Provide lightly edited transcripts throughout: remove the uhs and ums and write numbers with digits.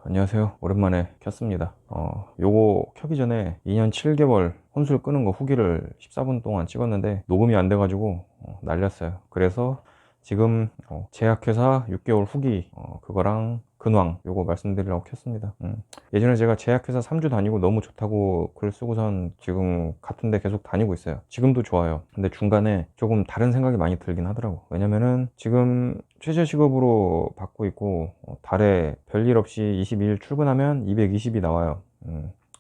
안녕하세요. 오랜만에 켰습니다. 요거 켜기 전에 2년 7개월 혼술 끄는 거 후기를 14분 동안 찍었는데 녹음이 안 돼가지고 날렸어요. 그래서 지금 제약회사 6개월 후기 그거랑 근황 요거 말씀드리려고 켰습니다. 예전에 제가 제약회사 3주 다니고 너무 좋다고 글 쓰고선 지금 같은 데 계속 다니고 있어요. 지금도 좋아요. 근데 중간에 조금 다른 생각이 많이 들긴 하더라고. 왜냐면은 지금 최저시급으로 받고 있고 달에 별일 없이 22일 출근하면 220이 나와요.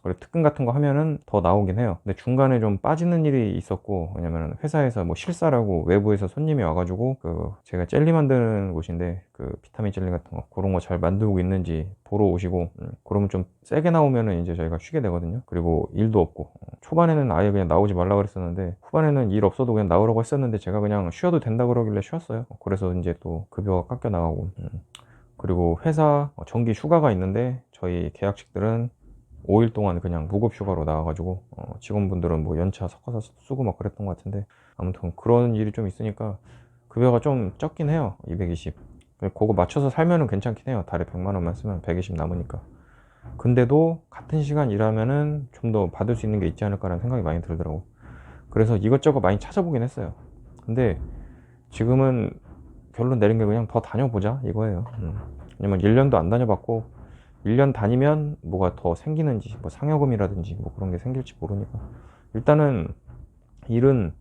그리고 특근 같은 거 하면은 더 나오긴 해요. 근데 중간에 좀 빠지는 일이 있었고, 왜냐면 회사에서 뭐 실사라고 외부에서 손님이 와가지고 제가 jel리 만드는 곳인데 비타민 젤리 같은 거 그런 거 잘 만들고 있는지 보러 오시고, 그러면 좀 세게 나오면은 이제 저희가 쉬게 되거든요. 그리고 일도 없고, 초반에는 아예 그냥 나오지 말라 그랬었는데 후반에는 일 없어도 그냥 나오라고 했었는데 제가 그냥 쉬어도 된다 그러길래 쉬었어요. 그래서 이제 또 급여가 깎여 나가고, 그리고 회사 정기 휴가가 있는데 저희 계약직들은 5일 동안 그냥 무급 휴가로 나와가지고 직원분들은 뭐 연차 섞어서 쓰고 막 그랬던 것 같은데, 아무튼 그런 일이 좀 있으니까 급여가 좀 적긴 해요. 220. 그거 맞춰서 살면은 괜찮긴 해요. 달에 100만 원만 쓰면 120 남으니까. 근데도 같은 시간 일하면은 좀 더 받을 수 있는 게 있지 않을까라는 생각이 많이 들더라고. 그래서 이것저것 많이 찾아보긴 했어요. 근데 지금은 결론 내린 게 그냥 더 다녀보자 이거예요. 왜냐면 1년도 안 다녀봤고 1년 다니면 뭐가 더 생기는지, 뭐 상여금이라든지 뭐 그런 게 생길지 모르니까 일단은 일은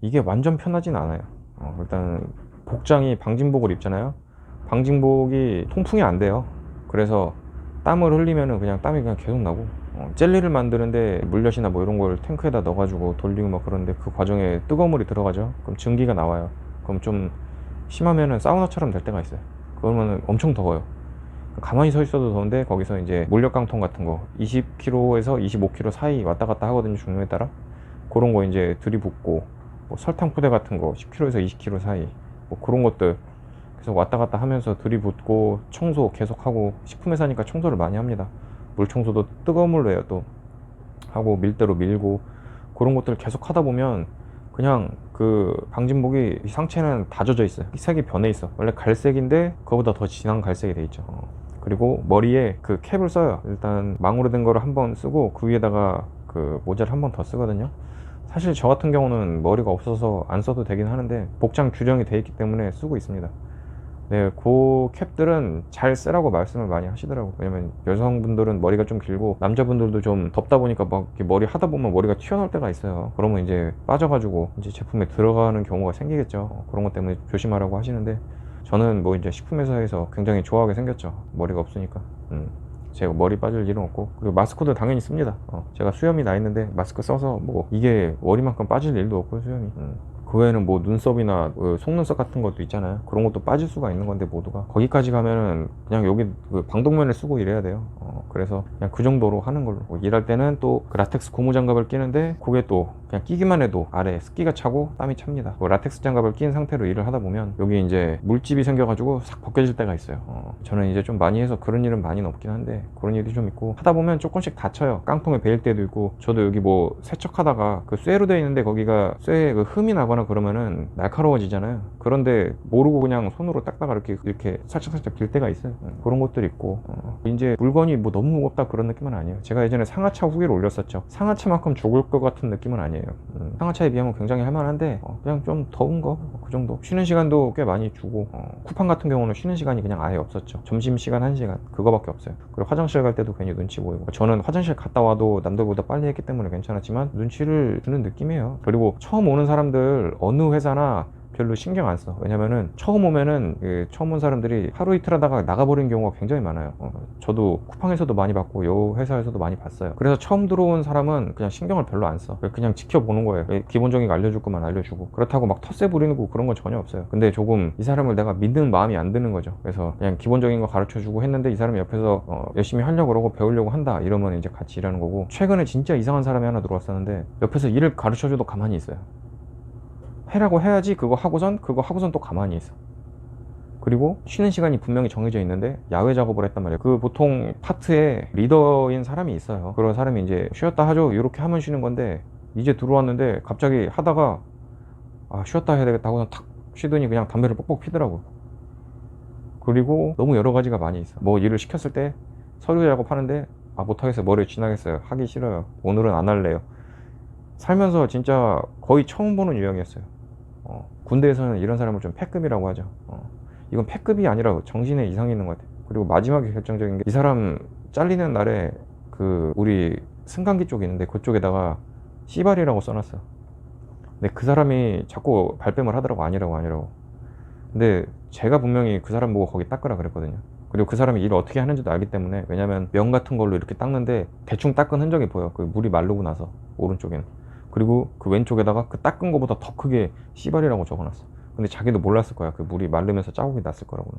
이게 완전 편하진 않아요. 일단 복장이 방진복을 입잖아요. 방진복이 통풍이 안 돼요. 그래서 땀을 흘리면은 그냥 땀이 그냥 계속 나고, 젤리를 만드는데 물엿이나 뭐 이런 걸 탱크에다 넣어가지고 돌리고 막 그러는데 그 과정에 뜨거운 물이 들어가죠. 그럼 증기가 나와요. 그럼 좀 심하면은 사우나처럼 될 때가 있어요. 그러면은 엄청 더워요. 가만히 서 있어도 더운데 거기서 이제 물엿깡통 같은 거 20kg에서 25kg 사이 왔다 갔다 하거든요, 종류에 따라. 그런 거 이제 들이붓고, 뭐 설탕 포대 같은 거 10kg에서 20kg 사이 뭐 그런 것들 계속 왔다 갔다 하면서 들이붓고, 청소 계속하고, 식품회사니까 청소를 많이 합니다. 물 청소도 뜨거운 물로 해요. 또 하고 밀대로 밀고, 그런 것들을 계속 하다 보면 그냥 그 방진복이 상체는 다 젖어 있어요. 색이 변해 있어. 원래 갈색인데 그거보다 더 진한 갈색이 돼 있죠. 그리고 머리에 그 캡을 써요. 일단 망으로 된 거를 한번 쓰고 그 위에다가 그 모자를 한 번 더 쓰거든요. 사실 저 같은 경우는 머리가 없어서 안 써도 되긴 하는데 복장 규정이 돼 있기 때문에 쓰고 있습니다. 네, 그 캡들은 잘 쓰라고 말씀을 많이 하시더라고. 왜냐면 여성분들은 머리가 좀 길고 남자분들도 좀 덥다 보니까 막 이렇게 머리 하다 보면 머리가 튀어나올 때가 있어요. 그러면 이제 빠져가지고 이제 제품에 들어가는 경우가 생기겠죠. 그런 것 때문에 조심하라고 하시는데, 저는 뭐 이제 식품회사에서 굉장히 좋아하게 생겼죠. 머리가 없으니까. 제가 머리 빠질 일은 없고, 그리고 마스크도 당연히 씁니다. 제가 수염이 나 있는데 마스크 써서 뭐 이게 머리만큼 빠질 일도 없고 수염이. 그 외에는 뭐 눈썹이나 속눈썹 같은 것도 있잖아요. 그런 것도 빠질 수가 있는 건데 모두가 거기까지 가면은 그냥 여기 그 방독면을 쓰고 일해야 돼요. 그래서 그냥 그 정도로 하는 걸로. 일할 때는 또 그 라텍스 고무장갑을 끼는데 그게 또 그냥 끼기만 해도 아래에 습기가 차고 땀이 찹니다. 그 라텍스 장갑을 낀 상태로 일을 하다 보면 여기 이제 물집이 생겨가지고 싹 벗겨질 때가 있어요. 저는 이제 좀 많이 해서 그런 일은 많이 없긴 한데 그런 일이 좀 있고, 하다 보면 조금씩 다쳐요. 깡통에 베일 때도 있고. 저도 여기 뭐 세척하다가 그 쇠로 되어 있는데 거기가 쇠에 그 흠이 나거나 그러면은 날카로워지잖아요. 그런데 모르고 그냥 손으로 딱딱 이렇게 살짝살짝 빌 때가 있어요. 그런 것들이 있고, 이제 물건이 뭐 너무 무겁다 그런 느낌은 아니에요. 제가 예전에 상하차 후기를 올렸었죠. 상하차만큼 죽을 것 같은 느낌은 아니에요. 상하차에 비하면 굉장히 할만한데 그냥 좀 더운 거 그 정도. 쉬는 시간도 꽤 많이 주고, 쿠팡 같은 경우는 쉬는 시간이 그냥 아예 없었죠. 점심시간 1시간 그거밖에 없어요. 그리고 화장실 갈 때도 괜히 눈치 보이고. 저는 화장실 갔다 와도 남들보다 빨리 했기 때문에 괜찮았지만 눈치를 주는 느낌이에요. 그리고 처음 오는 사람들 어느 회사나 별로 신경 안 써. 왜냐면은 처음 오면은 처음 온 사람들이 하루 이틀 하다가 나가버린 경우가 굉장히 많아요. 저도 쿠팡에서도 많이 봤고 요 회사에서도 많이 봤어요. 그래서 처음 들어온 사람은 그냥 신경을 별로 안 써. 그냥 지켜보는 거예요. 기본적인 거 알려줄 것만 알려주고, 그렇다고 막 텃세 부리고 그런 건 전혀 없어요. 근데 조금 이 사람을 내가 믿는 마음이 안 드는 거죠. 그래서 그냥 기본적인 거 가르쳐주고 했는데 이 사람이 옆에서 열심히 하려고 그러고 배우려고 한다 이러면 이제 같이 일하는 거고. 최근에 진짜 이상한 사람이 하나 들어왔었는데 옆에서 일을 가르쳐줘도 가만히 있어요. 해라고 해야지 그거 하고선 또 가만히 있어. 그리고 쉬는 시간이 분명히 정해져 있는데 야외 작업을 했단 말이에요. 그 보통 파트에 리더인 사람이 있어요. 그런 사람이 이제 쉬었다 하죠 이렇게 하면 쉬는 건데, 이제 들어왔는데 갑자기 하다가 쉬었다 해야 되겠다 하고선 탁 쉬더니 그냥 담배를 뻑뻑 피더라고. 그리고 너무 여러 가지가 많이 있어. 뭐 일을 시켰을 때 서류 작업하는데 못하겠어요, 머리 지나겠어요, 하기 싫어요, 오늘은 안 할래요. 살면서 진짜 거의 처음 보는 유형이었어요. 군대에서는 이런 사람을 좀 패급이라고 하죠. 이건 패급이 아니라 정신에 이상이 있는 것 같아요. 그리고 마지막에 결정적인 게, 이 사람 잘리는 날에 그 우리 승강기 쪽이 있는데 그쪽에다가 씨발이라고 써놨어. 근데 그 사람이 자꾸 발뺌을 하더라고. 아니라고. 근데 제가 분명히 그 사람 보고 거기 닦으라 그랬거든요. 그리고 그 사람이 일을 어떻게 하는지도 알기 때문에, 왜냐면 면 같은 걸로 이렇게 닦는데 대충 닦은 흔적이 보여, 그 물이 마르고 나서 오른쪽에는. 그리고 그 왼쪽에다가 그 닦은 거보다 더 크게 씨발이라고 적어놨어. 근데 자기도 몰랐을 거야, 그 물이 마르면서 자국이 났을 거라고.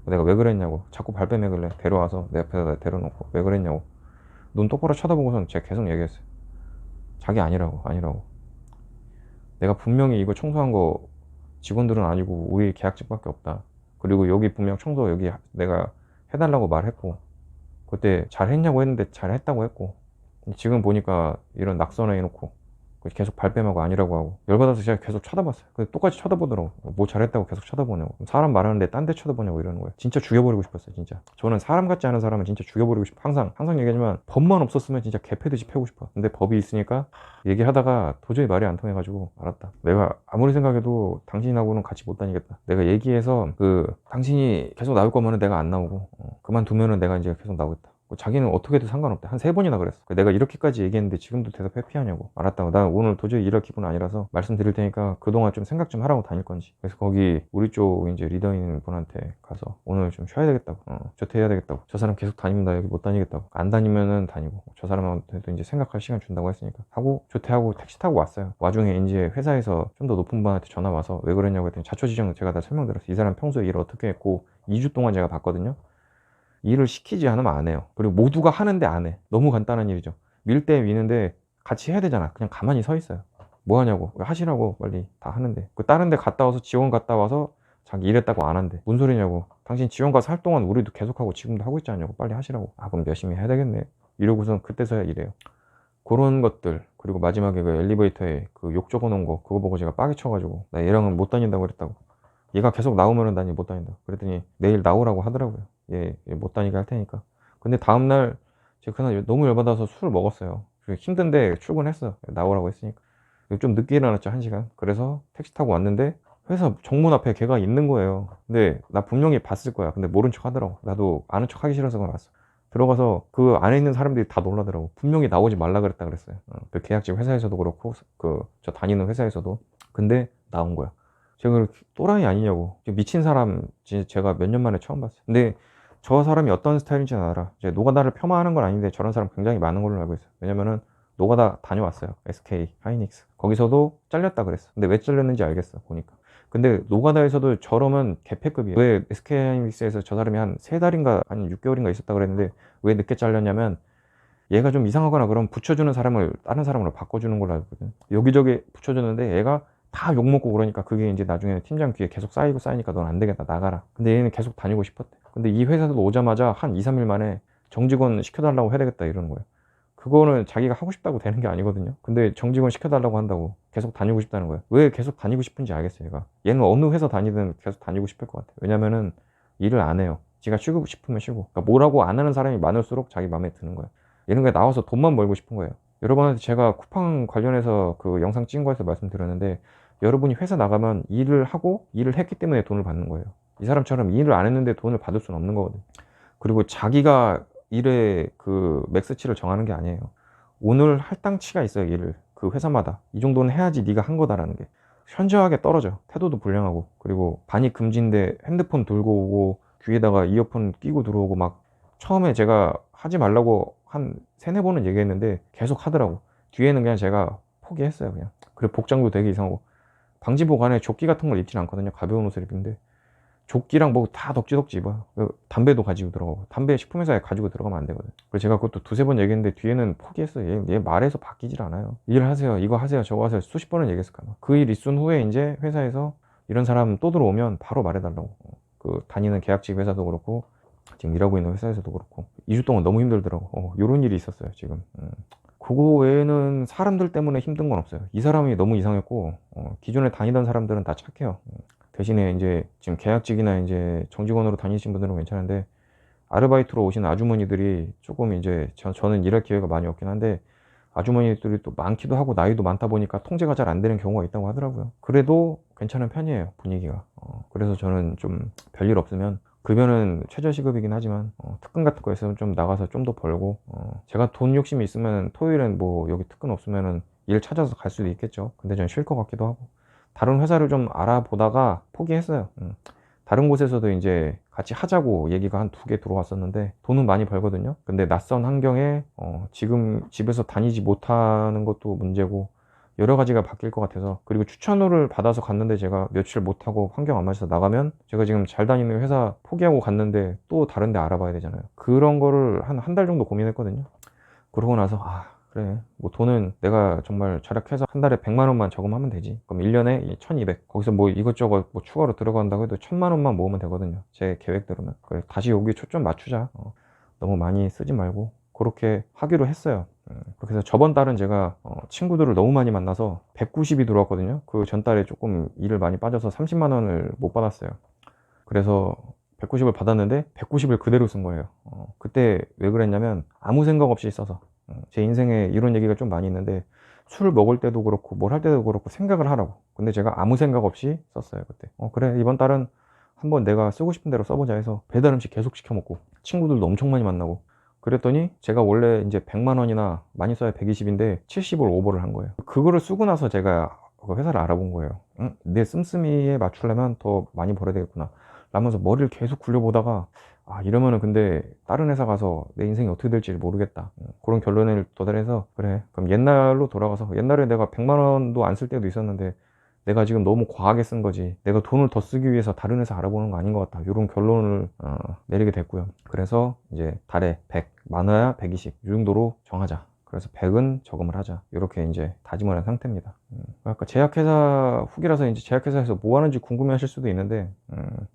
내가 왜 그랬냐고, 자꾸 발뺌해길래 데려와서 내 앞에다 데려놓고 왜 그랬냐고 눈 똑바로 쳐다보고선 제가 계속 얘기했어요. 자기 아니라고. 내가 분명히 이거 청소한 거 직원들은 아니고 우리 계약직밖에 없다. 그리고 여기 분명 청소 여기 내가 해달라고 말했고, 그때 잘했냐고 했는데 잘했다고 했고, 지금 보니까 이런 낙선을 해놓고 계속 발뺌하고 아니라고 하고, 열받아서 제가 계속 쳐다봤어요. 똑같이 쳐다보더라고. 뭐 잘했다고 계속 쳐다보냐고, 사람 말하는데 딴 데 쳐다보냐고 이러는 거예요. 진짜 죽여버리고 싶었어요, 진짜. 저는 사람 같지 않은 사람은 진짜 죽여버리고 싶어. 항상 얘기하지만 법만 없었으면 진짜 개패듯이 패고 싶어. 근데 법이 있으니까 얘기하다가 도저히 말이 안 통해가지고 알았다. 내가 아무리 생각해도 당신하고는 같이 못 다니겠다. 내가 얘기해서 당신이 계속 나올 거면은 내가 안 나오고, 그만두면은 내가 이제 계속 나오겠다. 자기는 어떻게든 상관없대. 한 3번이나 그랬어. 내가 이렇게까지 얘기했는데 지금도 대답 회피하냐고. 알았다고. 나 오늘 도저히 일할 기분 아니라서 말씀드릴 테니까 그동안 좀 생각 좀 하라고 다닐 건지. 그래서 거기 우리 쪽 이제 리더인 분한테 가서 오늘 좀 쉬어야 되겠다고, 조퇴해야 되겠다고, 저 사람 계속 다니면 나 여기 못 다니겠다고, 안 다니면은 다니고, 저 사람한테도 이제 생각할 시간 준다고 했으니까 하고 조퇴하고 택시 타고 왔어요. 와중에 이제 회사에서 좀 더 높은 분한테 전화 와서 왜 그랬냐고 했더니 자초지종 제가 다 설명드렸어요. 이 사람 평소에 일을 어떻게 했고 2주 동안 제가 봤거든요. 일을 시키지 않으면 안 해요. 그리고 모두가 하는데 안 해. 너무 간단한 일이죠. 밀 때 미는데 같이 해야 되잖아. 그냥 가만히 서 있어요. 뭐 하냐고, 하시라고, 빨리 다 하는데. 다른 데 갔다 와서, 지원 갔다 와서 자기 일했다고 안 한대. 뭔 소리냐고. 당신 지원 가서 할 동안 우리도 계속하고 지금도 하고 있지 않냐고. 빨리 하시라고. 그럼 열심히 해야 되겠네. 이러고선 그때서야 일해요. 그런 것들. 그리고 마지막에 그 엘리베이터에 그 욕 적어 놓은 거, 그거 보고 제가 빡이 쳐가지고 나 얘랑은 못 다닌다고 그랬다고. 얘가 계속 나오면은 난 얘 못 다닌다 그랬더니 내일 나오라고 하더라고요. 얘 못 다니게 할 테니까. 근데 다음날 제가 그날 너무 열받아서 술을 먹었어요. 힘든데 출근했어, 나오라고 했으니까. 좀 늦게 일어났죠, 1시간. 그래서 택시 타고 왔는데 회사 정문 앞에 걔가 있는 거예요. 근데 나 분명히 봤을 거야. 근데 모른 척 하더라고. 나도 아는 척 하기 싫어서 그냥 왔어. 들어가서 그 안에 있는 사람들이 다 놀라더라고. 분명히 나오지 말라 그랬다 그랬어요. 그 계약직 회사에서도 그렇고 저 다니는 회사에서도. 근데 나온 거야. 제가 또라이 아니냐고. 미친 사람 제가 몇 년 만에 처음 봤어요. 근데 저 사람이 어떤 스타일인지는 알아. 이제 노가다를 폄하하는 건 아닌데 저런 사람 굉장히 많은 걸로 알고 있어요. 왜냐면은 노가다 다녀왔어요. SK 하이닉스. 거기서도 잘렸다 그랬어. 근데 왜 잘렸는지 알겠어, 보니까. 근데 노가다에서도 저러면 개패급이에요. 왜 SK 하이닉스에서 저 사람이 한 3달인가 한 6개월인가 있었다 그랬는데 왜 늦게 잘렸냐면, 얘가 좀 이상하거나 그러면 붙여주는 사람을 다른 사람으로 바꿔주는 걸로 알고 있거든. 여기저기 붙여주는데 얘가 다 욕먹고 그러니까 그게 이제 나중에 팀장 귀에 계속 쌓이니까 넌 안 되겠다, 나가라. 근데 얘는 계속 다니고 싶었대. 근데 이 회사도 오자마자 한 2, 3일 만에 정직원 시켜달라고 해야 되겠다 이러는 거예요. 그거는 자기가 하고 싶다고 되는 게 아니거든요. 근데 정직원 시켜달라고 한다고 계속 다니고 싶다는 거예요. 왜 계속 다니고 싶은지 알겠어요, 얘가. 얘는 어느 회사 다니든 계속 다니고 싶을 것 같아요. 왜냐면은 일을 안 해요. 지가 쉬고 싶으면 쉬고. 그러니까 뭐라고 안 하는 사람이 많을수록 자기 마음에 드는 거예요. 얘는 그냥 나와서 돈만 벌고 싶은 거예요. 여러분한테 제가 쿠팡 관련해서 그 영상 찍은 거에서 말씀드렸는데, 여러분이 회사 나가면 일을 하고 일을 했기 때문에 돈을 받는 거예요. 이 사람처럼 일을 안 했는데 돈을 받을 수는 없는 거거든요. 그리고 자기가 일의 그 맥스치를 정하는 게 아니에요. 오늘 할당치가 있어요, 일을. 그 회사마다 이 정도는 해야지 네가 한 거다라는 게 현저하게 떨어져. 태도도 불량하고. 그리고 반입 금지인데 핸드폰 들고 오고 귀에다가 이어폰 끼고 들어오고, 막 처음에 제가 하지 말라고 한 3-4번은 얘기했는데 계속 하더라고. 뒤에는 그냥 제가 포기했어요, 그냥. 그리고 복장도 되게 이상하고, 방지복 안에 조끼 같은 걸 입진 않거든요. 가벼운 옷을 입는데 조끼랑 뭐 다 덕지덕지 입어요. 담배도 가지고 들어가고, 담배 식품회사에 가지고 들어가면 안 되거든. 그래서 제가 그것도 2-3번 얘기했는데 뒤에는 포기했어요. 얘 말해서 바뀌질 않아요. 일 하세요, 이거 하세요, 저거 하세요, 수십 번을 얘기했을까. 그 일 있은 후에 이제 회사에서 이런 사람 또 들어오면 바로 말해달라고. 그 다니는 계약직 회사도 그렇고 지금 일하고 있는 회사에서도 그렇고 2주 동안 너무 힘들더라고. 요런 일이 있었어요, 지금. 그거 외에는 사람들 때문에 힘든 건 없어요. 이 사람이 너무 이상했고, 기존에 다니던 사람들은 다 착해요. 대신에 이제 지금 계약직이나 이제 정직원으로 다니신 분들은 괜찮은데, 아르바이트로 오신 아주머니들이 조금 이제 저는 일할 기회가 많이 없긴 한데, 아주머니들이 또 많기도 하고 나이도 많다 보니까 통제가 잘 안 되는 경우가 있다고 하더라고요. 그래도 괜찮은 편이에요, 분위기가. 그래서 저는 좀 별일 없으면, 급여는 최저시급이긴 하지만 특근 같은 거 있으면 좀 나가서 좀 더 벌고, 제가 돈 욕심이 있으면 토요일엔 뭐 여기 특근 없으면은 일 찾아서 갈 수도 있겠죠. 근데 전 쉴 것 같기도 하고, 다른 회사를 좀 알아보다가 포기했어요. 다른 곳에서도 이제 같이 하자고 얘기가 한 2개 들어왔었는데, 돈은 많이 벌거든요. 근데 낯선 환경에 지금 집에서 다니지 못하는 것도 문제고, 여러 가지가 바뀔 것 같아서, 그리고 추천을 받아서 갔는데 제가 며칠 못하고 환경 안 맞아서 나가면, 제가 지금 잘 다니는 회사 포기하고 갔는데 또 다른 데 알아봐야 되잖아요. 그런 거를 한 달 정도 고민했거든요. 그러고 나서 그래, 뭐 돈은 내가 정말 절약해서 한 달에 100만 원만 저금하면 되지. 그럼 1년에 1200, 거기서 뭐 이것저것 뭐 추가로 들어간다고 해도 1000만 원만 모으면 되거든요, 제 계획대로는. 그래, 다시 여기 초점 맞추자. 너무 많이 쓰지 말고, 그렇게 하기로 했어요. 그렇게 해서 저번 달은 제가 친구들을 너무 많이 만나서 190이 들어왔거든요. 그 전달에 조금 일을 많이 빠져서 30만 원을 못 받았어요. 그래서 190을 받았는데 190을 그대로 쓴 거예요. 그때 왜 그랬냐면, 아무 생각 없이 써서. 제 인생에 이런 얘기가 좀 많이 있는데, 술 먹을 때도 그렇고 뭘 할 때도 그렇고 생각을 하라고. 근데 제가 아무 생각 없이 썼어요, 그때. 그래, 이번 달은 한번 내가 쓰고 싶은 대로 써보자 해서 배달 음식 계속 시켜 먹고, 친구들도 엄청 많이 만나고, 그랬더니 제가 원래 이제 100만 원이나, 많이 써야 120인데 70을 오버를 한 거예요. 그거를 쓰고 나서 제가 그 회사를 알아본 거예요. 내 씀씀이에 맞추려면 더 많이 벌어야 되겠구나 라면서 머리를 계속 굴려보다가, 이러면은 근데 다른 회사 가서 내 인생이 어떻게 될지 모르겠다, 그런 결론을 도달해서, 그래, 그럼 옛날로 돌아가서, 옛날에 내가 100만 원도 안 쓸 때도 있었는데 내가 지금 너무 과하게 쓴 거지, 내가 돈을 더 쓰기 위해서 다른 회사 알아보는 거 아닌 것 같다, 이런 결론을 내리게 됐고요. 그래서 이제 달에 100, 많아야 120, 이 정도로 정하자. 그래서 100은 저금을 하자, 이렇게 이제 다짐을 한 상태입니다. 아까 제약회사 후기라서 이제 제약회사에서 뭐 하는지 궁금해 하실 수도 있는데,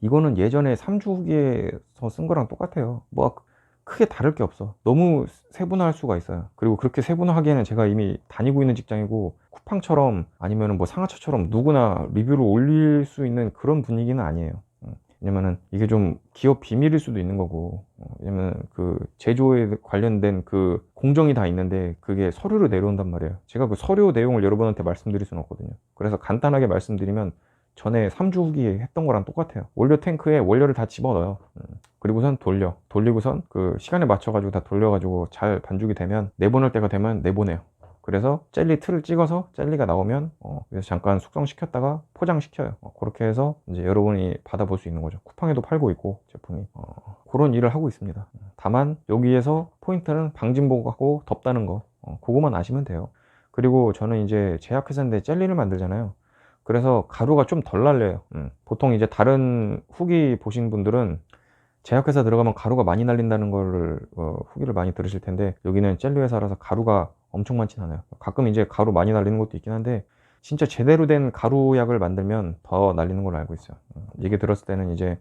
이거는 예전에 3주 후기에서 쓴 거랑 똑같아요. 뭐 크게 다를 게 없어. 너무 세분화할 수가 있어요. 그리고 그렇게 세분화하기에는 제가 이미 다니고 있는 직장이고, 쿠팡처럼 아니면 뭐 상하차처럼 누구나 리뷰를 올릴 수 있는 그런 분위기는 아니에요. 왜냐면은 이게 좀 기업 비밀일 수도 있는 거고, 왜냐면 그 제조에 관련된 그 공정이 다 있는데 그게 서류로 내려온단 말이에요. 제가 그 서류 내용을 여러분한테 말씀드릴 수는 없거든요. 그래서 간단하게 말씀드리면, 전에 3주 후기 했던 거랑 똑같아요. 원료 탱크에 원료를 다 집어넣어요. 그리고선 돌리고선 그 시간에 맞춰가지고 다 돌려가지고 잘 반죽이 되면, 내보낼 때가 되면 내보내요. 그래서 젤리 틀을 찍어서 젤리가 나오면 그래서 잠깐 숙성시켰다가 포장시켜요. 그렇게 해서 이제 여러분이 받아볼 수 있는 거죠. 쿠팡에도 팔고 있고 제품이. 그런 일을 하고 있습니다. 다만 여기에서 포인트는 방진복하고 덥다는 거, 그거만 아시면 돼요. 그리고 저는 이제 제약회사인데 젤리를 만들잖아요. 그래서 가루가 좀 덜 날려요. 보통 이제 다른 후기 보신 분들은 제약회사 들어가면 가루가 많이 날린다는 거를 후기를 많이 들으실 텐데, 여기는 젤리 회사라서 가루가 엄청 많진 않아요. 가끔 이제 가루 많이 날리는 것도 있긴 한데, 진짜 제대로 된 가루약을 만들면 더 날리는 걸로 알고 있어요. 얘기 들었을 때는 이제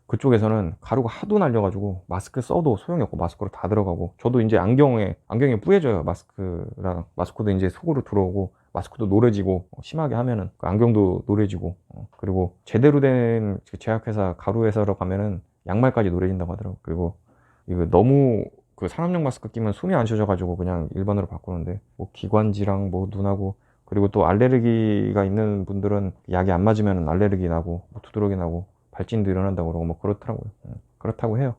그쪽에서는 가루가 하도 날려가지고 마스크 써도 소용이 없고 마스크로 다 들어가고, 저도 이제 안경에 뿌얘져요. 마스크도 이제 속으로 들어오고, 마스크도 노래지고, 심하게 하면은 그 안경도 노래지고, 그리고 제대로 된 제약회사 가루회사로 가면은 양말까지 노래진다고 하더라고. 그리고 이거 너무 그 산업용 마스크 끼면 숨이 안 쉬어져가지고 그냥 일반으로 바꾸는데, 뭐 기관지랑 뭐 눈하고, 그리고 또 알레르기가 있는 분들은 약이 안 맞으면 알레르기 나고 뭐 두드러기 나고 발진도 일어난다고 그러고 뭐 그렇더라고요. 그렇다고 해요.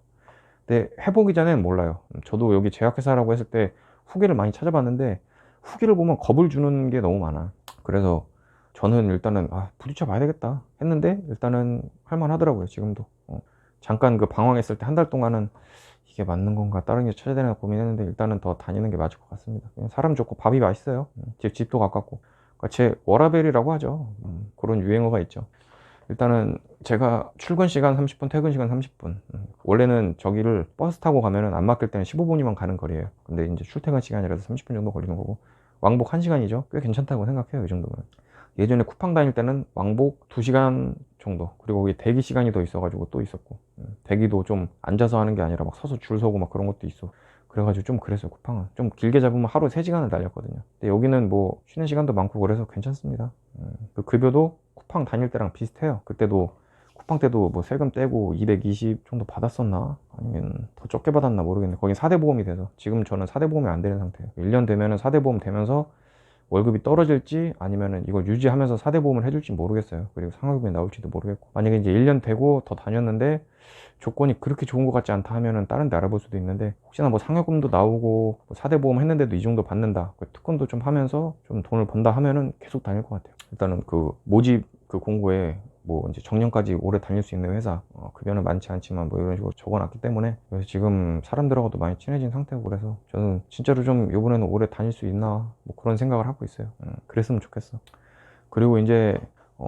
근데 해보기 전엔 몰라요. 저도 여기 제약회사라고 했을 때 후기를 많이 찾아봤는데, 후기를 보면 겁을 주는 게 너무 많아. 그래서 저는 일단은 부딪혀 봐야 되겠다 했는데, 일단은 할만하더라고요, 지금도. 잠깐 그 방황했을 때 한 달 동안은 이게 맞는 건가, 다른 게 찾아야 되나 고민했는데, 일단은 더 다니는 게 맞을 것 같습니다. 그냥 사람 좋고 밥이 맛있어요. 집도 가깝고. 그러니까 제 워라벨이라고 하죠. 그런 유행어가 있죠. 일단은 제가 출근 시간 30분, 퇴근 시간 30분. 원래는 저기를 버스 타고 가면은 안 막힐 때는 15분이면 가는 거리예요. 근데 이제 출퇴근 시간이라서 30분 정도 걸리는 거고, 왕복 1시간이죠. 꽤 괜찮다고 생각해요, 이 정도면. 예전에 쿠팡 다닐 때는 왕복 2시간 정도, 그리고 거기 대기 시간이 더 있어가지고 또 있었고, 대기도 좀 앉아서 하는 게 아니라 막 서서 줄 서고 막 그런 것도 있어. 그래가지고 좀 그랬어요. 쿠팡은 좀 길게 잡으면 하루 3시간을 달렸거든요. 근데 여기는 뭐 쉬는 시간도 많고 그래서 괜찮습니다. 그 급여도 쿠팡 다닐 때랑 비슷해요. 그때도 쿠팡 때도 뭐 세금 떼고 220 정도 받았었나? 아니면 더 적게 받았나 모르겠네. 거긴 4대 보험이 돼서 지금 저는 4대 보험이 안 되는 상태예요. 1년 되면은 4대 보험 되면서 월급이 떨어질지 아니면은 이걸 유지하면서 4대 보험을 해줄지 모르겠어요. 그리고 상여금이 나올지도 모르겠고, 만약에 이제 1년 되고 더 다녔는데 조건이 그렇게 좋은 것 같지 않다 하면은 다른 데 알아볼 수도 있는데, 혹시나 뭐 상여금도 나오고 뭐 4대 보험 했는데도 이 정도 받는다, 특권도 좀 하면서 좀 돈을 번다 하면은 계속 다닐 것 같아요. 일단은 그 모집 그 공고에 뭐 이제 정년까지 오래 다닐 수 있는 회사, 급여는 많지 않지만 뭐 이런 식으로 적어놨기 때문에, 그래서 지금 사람들하고도 많이 친해진 상태고, 그래서 저는 진짜로 좀 이번에는 오래 다닐 수 있나 뭐 그런 생각을 하고 있어요. 그랬으면 좋겠어. 그리고 이제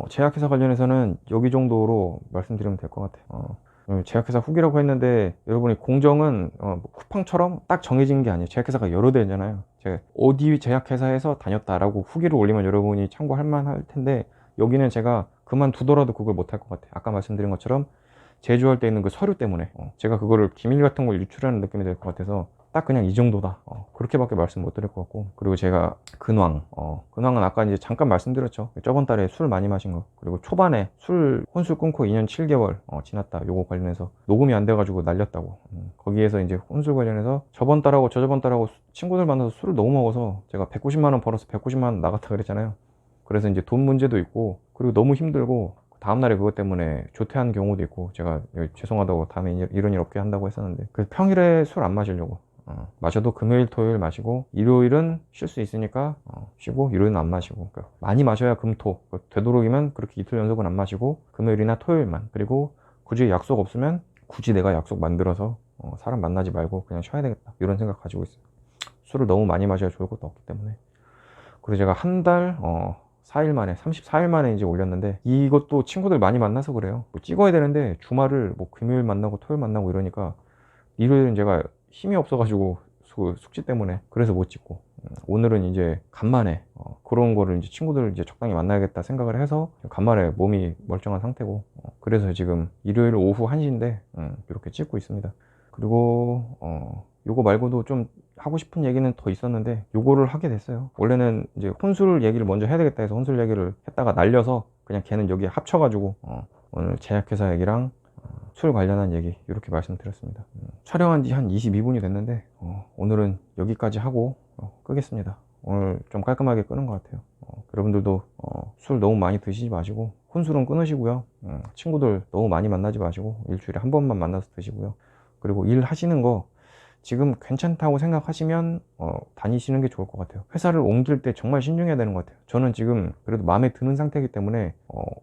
제약회사 관련해서는 여기 정도로 말씀드리면 될 것 같아요. 제약회사 후기라고 했는데, 여러분이 공정은 뭐 쿠팡처럼 딱 정해진 게 아니에요. 제약회사가 여러 대잖아요. 제가 어디 제약회사에서 다녔다라고 후기를 올리면 여러분이 참고할 만할 텐데, 여기는 제가 그만두더라도 그걸 못할 것 같아요. 아까 말씀드린 것처럼 제조할 때 있는 그 서류 때문에 제가 그거를 기밀 같은 걸 유출하는 느낌이 될 것 같아서 딱 그냥 이 정도다, 그렇게밖에 말씀 못 드릴 것 같고. 그리고 제가 근황은 아까 이제 잠깐 말씀드렸죠. 저번 달에 술 많이 마신 거, 그리고 초반에 혼술 끊고 2년 7개월 지났다, 요거 관련해서 녹음이 안 돼가지고 날렸다고. 거기에서 이제 혼술 관련해서 저번 달하고 저저번 달하고 친구들 만나서 술을 너무 먹어서 제가 190만 원 벌어서 190만 원 나갔다 그랬잖아요. 그래서 이제 돈 문제도 있고, 그리고 너무 힘들고, 다음날에 그것 때문에 조퇴한 경우도 있고, 제가 죄송하다고 다음에 이런 일 없게 한다고 했었는데, 그래서 평일에 술 안 마시려고, 마셔도 금요일 토요일 마시고, 일요일은 쉴 수 있으니까 쉬고, 일요일은 안 마시고, 그러니까 많이 마셔야 금토, 되도록이면 그렇게 이틀 연속은 안 마시고 금요일이나 토요일만. 그리고 굳이 약속 없으면 굳이 내가 약속 만들어서 사람 만나지 말고 그냥 쉬어야 되겠다, 이런 생각 가지고 있어요. 술을 너무 많이 마셔야 좋을 것도 없기 때문에. 그리고 제가 한 달 4일 만에, 34일 만에 이제 올렸는데, 이것도 친구들 많이 만나서 그래요. 뭐 찍어야 되는데 주말을 뭐 금요일 만나고 토요일 만나고 이러니까, 일요일은 제가 힘이 없어가지고 숙제 때문에 그래서 못 찍고, 오늘은 이제 간만에 그런 거를 이제 친구들 이제 적당히 만나야겠다 생각을 해서 간만에 몸이 멀쩡한 상태고, 그래서 지금 일요일 오후 1시인데 이렇게 찍고 있습니다. 그리고 요거 말고도 좀 하고 싶은 얘기는 더 있었는데 요거를 하게 됐어요. 원래는 이제 혼술 얘기를 먼저 해야 되겠다 해서 혼술 얘기를 했다가 날려서 그냥 걔는 여기에 합쳐가지고 오늘 제약회사 얘기랑 술 관련한 얘기 이렇게 말씀드렸습니다. 촬영한 지 한 22분이 됐는데 오늘은 여기까지 하고 끄겠습니다. 오늘 좀 깔끔하게 끄는 것 같아요. 여러분들도 술 너무 많이 드시지 마시고 혼술은 끊으시고요. 친구들 너무 많이 만나지 마시고 일주일에 한 번만 만나서 드시고요. 그리고 일 하시는 거 지금 괜찮다고 생각하시면 다니시는 게 좋을 것 같아요. 회사를 옮길 때 정말 신중해야 되는 것 같아요. 저는 지금 그래도 마음에 드는 상태이기 때문에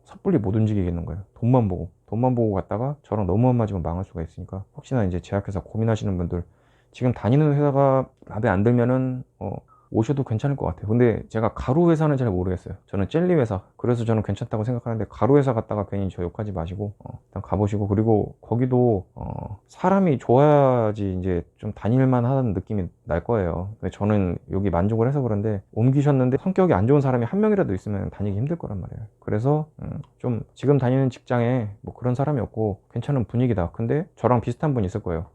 섣불리 못 움직이겠는 거예요. 돈만 보고 갔다가 저랑 너무 안 맞으면 망할 수가 있으니까, 혹시나 이제 제약회사 고민하시는 분들, 지금 다니는 회사가 마음에 안 들면은 오셔도 괜찮을 것 같아요. 근데 제가 가루 회사는 잘 모르겠어요. 저는 젤리 회사, 그래서 저는 괜찮다고 생각하는데, 가루 회사 갔다가 괜히 저 욕하지 마시고 일단 가보시고, 그리고 거기도 사람이 좋아야지 이제 좀 다닐만 하는 느낌이 날 거예요. 근데 저는 여기 만족을 해서 그런데, 옮기셨는데 성격이 안 좋은 사람이 한 명이라도 있으면 다니기 힘들 거란 말이에요. 그래서 좀 지금 다니는 직장에 뭐 그런 사람이 없고 괜찮은 분위기다, 근데 저랑 비슷한 분 있을 거예요.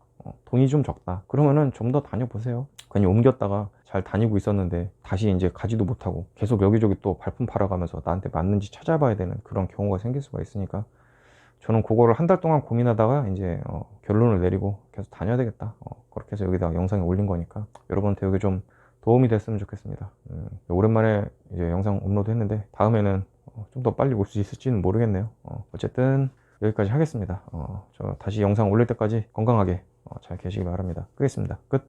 돈이 좀 적다, 그러면은 좀 더 다녀보세요. 괜히 옮겼다가 잘 다니고 있었는데 다시 이제 가지도 못하고 계속 여기저기 또 발품 팔아가면서 나한테 맞는지 찾아봐야 되는 그런 경우가 생길 수가 있으니까, 저는 그거를 한 달 동안 고민하다가 이제 결론을 내리고 계속 다녀야 되겠다, 그렇게 해서 여기다가 영상에 올린 거니까 여러분한테 여기 좀 도움이 됐으면 좋겠습니다. 오랜만에 이제 영상 업로드 했는데 다음에는 좀 더 빨리 올 수 있을지는 모르겠네요. 어쨌든 여기까지 하겠습니다. 저 다시 영상 올릴 때까지 건강하게 잘 계시기 바랍니다. 끄겠습니다. 끝.